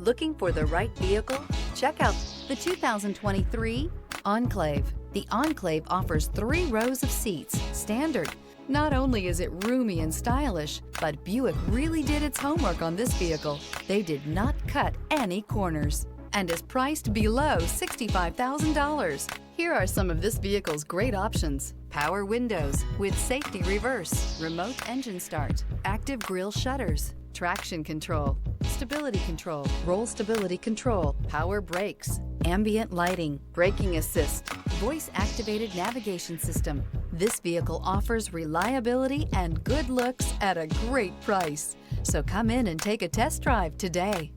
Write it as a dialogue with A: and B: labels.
A: Looking for the right vehicle? Check out the 2023 Enclave. The Enclave offers 3 rows of seats, standard. Not only is it roomy and stylish, but Buick really did its homework on this vehicle. They did not cut any corners and is priced below $65,000. Here are some of this vehicle's great options: power windows with safety reverse, remote engine start, active grille shutters, traction control, stability control, roll stability control, power brakes, ambient lighting, braking assist, voice activated navigation system. This vehicle offers reliability and good looks at a great price. So come in and take a test drive today.